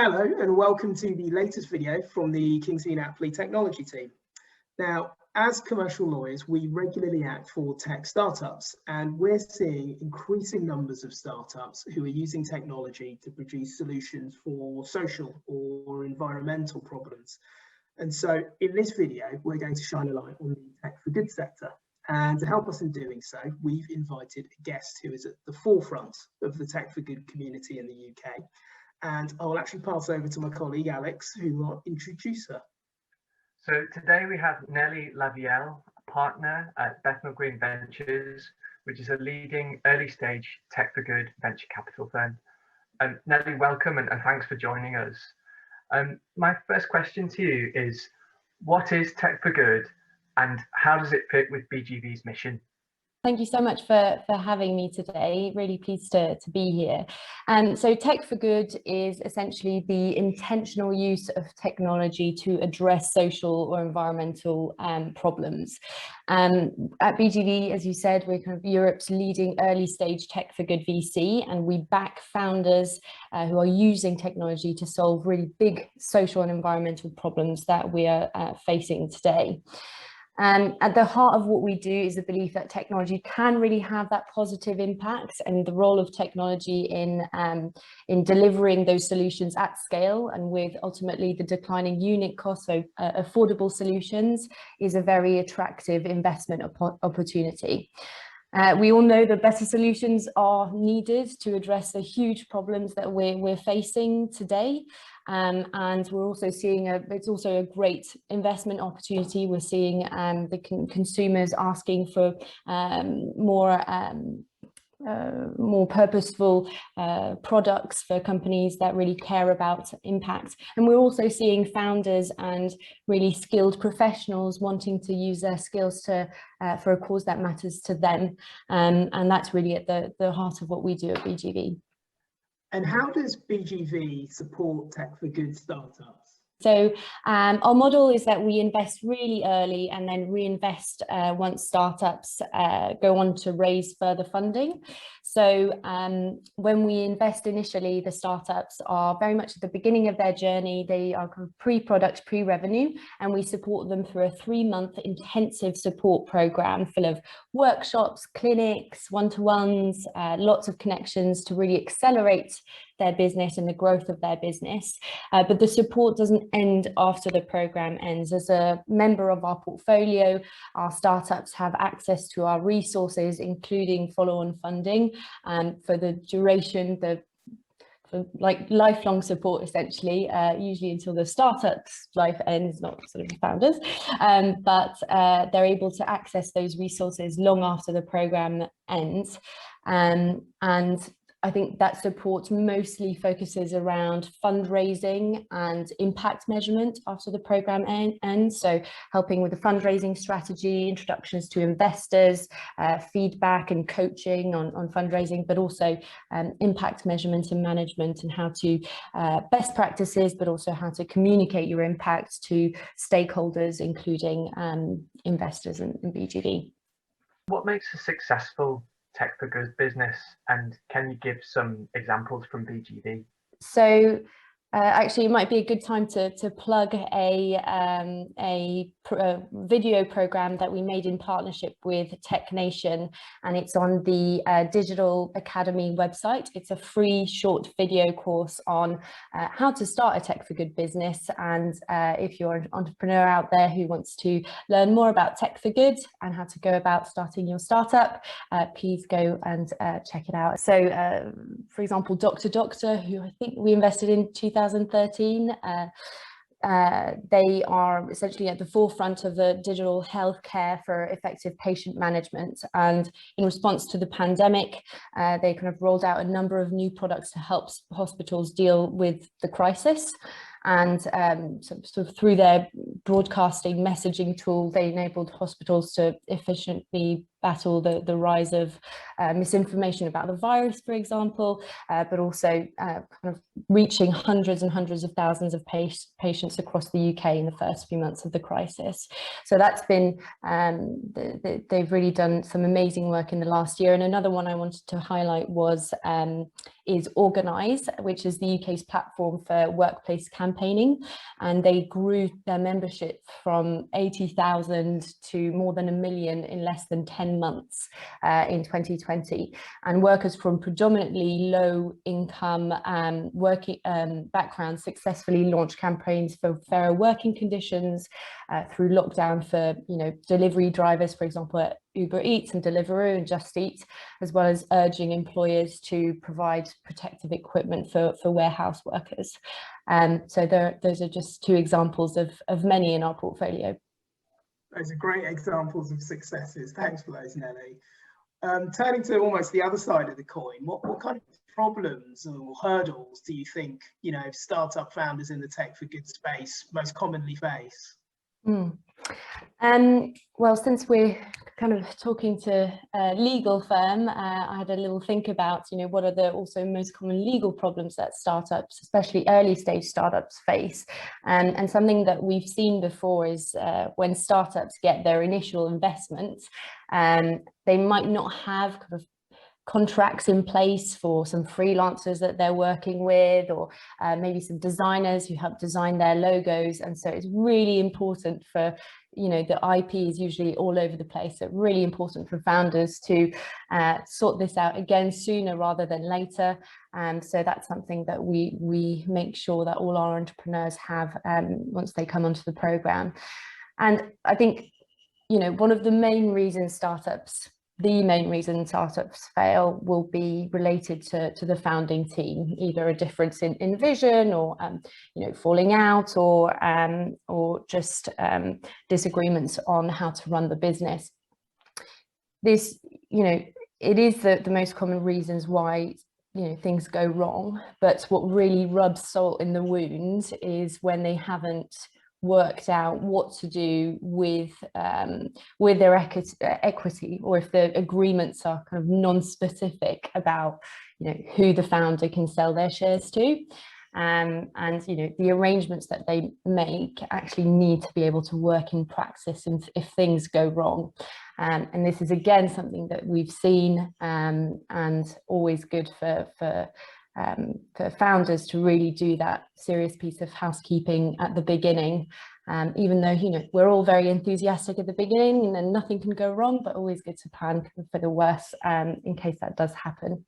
Hello and welcome to the latest video from the Kingsley Napley technology team. Now, as commercial lawyers, we regularly act for tech startups, and we're seeing increasing numbers of startups who are using technology to produce solutions for social or environmental problems. And so in this video, we're going to shine a light on the tech for good sector. And to help us in doing so, we've invited a guest who is at the forefront of the tech for good community in the UK. And I'll actually pass over to my colleague Alex, who will introduce her. So today we have Nelly Lavielle, a partner at Bethnal Green Ventures, which is a leading early stage tech for good venture capital firm. Nelly, welcome and thanks for joining us. My first question to you is, what is tech for good and how does it fit with BGV's mission? Thank you so much for having me today. Really pleased to be here. So Tech for Good is essentially the intentional use of technology to address social or environmental problems. At BGV, as you said, we're kind of Europe's leading early stage Tech for Good VC, and we back founders who are using technology to solve really big social and environmental problems that we are facing today. At the heart of what we do is the belief that technology can really have that positive impact, and the role of technology in delivering those solutions at scale and with ultimately the declining unit cost, so affordable solutions, is a very attractive investment opportunity. We all know that better solutions are needed to address the huge problems that we're facing today. And we're also seeing it's also a great investment opportunity. We're seeing the consumers asking for more purposeful products for companies that really care about impact. And we're also seeing founders and really skilled professionals wanting to use their skills for a cause that matters to them. And that's really at the heart of what we do at BGV. And how does BGV support tech for good startups? So our model is that we invest really early and then reinvest once startups go on to raise further funding. So when we invest initially, the startups are very much at the beginning of their journey. They are kind of pre-product, pre-revenue, and we support them through a 3-month intensive support program full of workshops, clinics, one-to-ones, lots of connections to really accelerate their business and the growth of their business. But the support doesn't end after the program ends. As a member of our portfolio, our startups have access to our resources, including follow-on funding for the duration, like lifelong support essentially, usually until the startup's life ends, not sort of the founders, but they're able to access those resources long after the program ends. And I think that support mostly focuses around fundraising and impact measurement after the program ends. So helping with the fundraising strategy, introductions to investors, feedback and coaching on fundraising, but also impact measurement and management, and how to best practices, but also how to communicate your impact to stakeholders, including investors and BGV. What makes a successful tech for good business, and can you give some examples from BGV? So actually, it might be a good time to plug a video program that we made in partnership with Tech Nation, and it's on the Digital Academy website. It's a free short video course on how to start a tech for good business. And if you're an entrepreneur out there who wants to learn more about tech for good and how to go about starting your startup, please go and check it out. So for example, Doctor, who I think we invested in 2013, they are essentially at the forefront of the digital healthcare for effective patient management. And in response to the pandemic, they kind of rolled out a number of new products to help hospitals deal with the crisis. And sort of through their broadcasting messaging tool, they enabled hospitals to efficiently battle the rise of misinformation about the virus, for example, but also kind of reaching hundreds and hundreds of thousands of patients across the UK in the first few months of the crisis. So that's been, they've really done some amazing work in the last year. And another one I wanted to highlight was is Organise, which is the UK's platform for workplace campaigning, and they grew their membership from 80,000 to more than 1 million in less than 10 months in 2020. And workers from predominantly low income working backgrounds successfully launched campaigns for fairer working conditions through lockdown for, you know, delivery drivers, for example, at Uber Eats and Deliveroo and Just Eat, as well as urging employers to provide protective equipment for warehouse workers. So those are just two examples of many in our portfolio. Those are great examples of successes. Thanks for those, Nelly. Turning to almost the other side of the coin, what kind of problems or hurdles do you think, you know, startup founders in the tech for good space most commonly face? Well, since we're kind of talking to a legal firm, I had a little think about, you know, what are the also most common legal problems that startups, especially early stage startups, face. And something that we've seen before is when startups get their initial investment, they might not have kind of contracts in place for some freelancers that they're working with, or maybe some designers who help design their logos. And so it's really important for, you know, the IP is usually all over the place. So really important for founders to sort this out again sooner rather than later. So that's something that we make sure that all our entrepreneurs have once they come onto the program. And I think, you know, one of the main reasons startups fail will be related to the founding team, either a difference in vision, or you know, falling out, or just disagreements on how to run the business. This, you know, it is the most common reasons why, you know, things go wrong. But what really rubs salt in the wound is when they haven't worked out what to do with their equity, or if the agreements are kind of non-specific about, you know, who the founder can sell their shares to, and you know, the arrangements that they make actually need to be able to work in practice if things go wrong. And this is again something that we've seen, and always good for founders to really do that serious piece of housekeeping at the beginning, even though, you know, we're all very enthusiastic at the beginning and then nothing can go wrong, but always good to plan for the worst in case that does happen.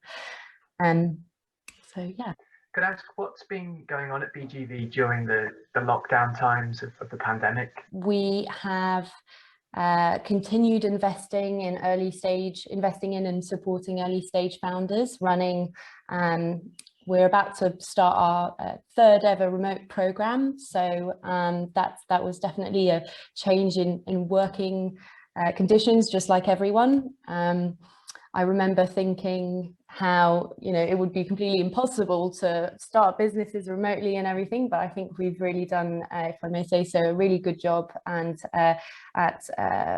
So yeah. Could I ask what's been going on at BGV during the lockdown times of the pandemic? We have continued investing in and supporting early stage founders, running, we're about to start our third ever remote program. So that was definitely a change in working conditions, just like everyone. I remember thinking how, you know, it would be completely impossible to start businesses remotely and everything, but I think we've really done, if I may say so, a really good job at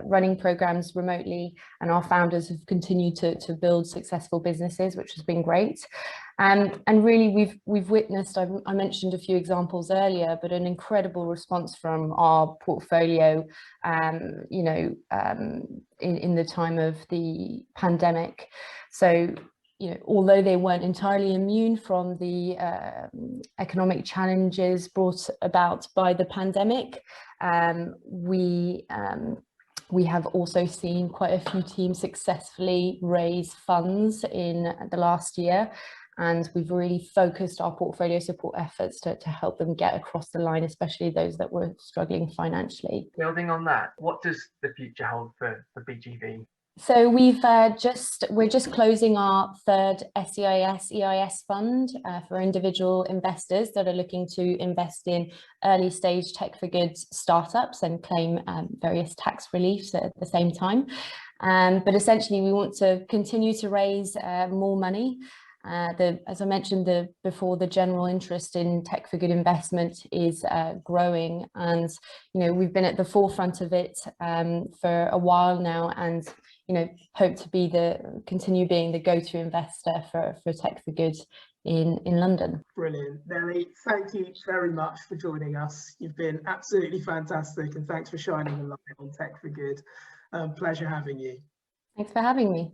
running programs remotely, and our founders have continued to build successful businesses, which has been great. And really we've witnessed, I mentioned a few examples earlier, but an incredible response from our portfolio, you know, in the time of the pandemic. So, you know, although they weren't entirely immune from the economic challenges brought about by the pandemic, we have also seen quite a few teams successfully raise funds in the last year, and we've really focused our portfolio support efforts to help them get across the line, especially those that were struggling financially. Building on that, what does the future hold for BGV? So we're just closing our third SEIS EIS fund for individual investors that are looking to invest in early stage tech for good startups and claim various tax reliefs at the same time. But essentially we want to continue to raise more money. As I mentioned before, the general interest in tech for good investment is growing, and you know, we've been at the forefront of it for a while now, and hope to continue being the go-to investor for tech for good in London. Brilliant. Nelly, thank you very much for joining us. You've been absolutely fantastic, and thanks for shining a light on tech for good. Pleasure having you. Thanks for having me.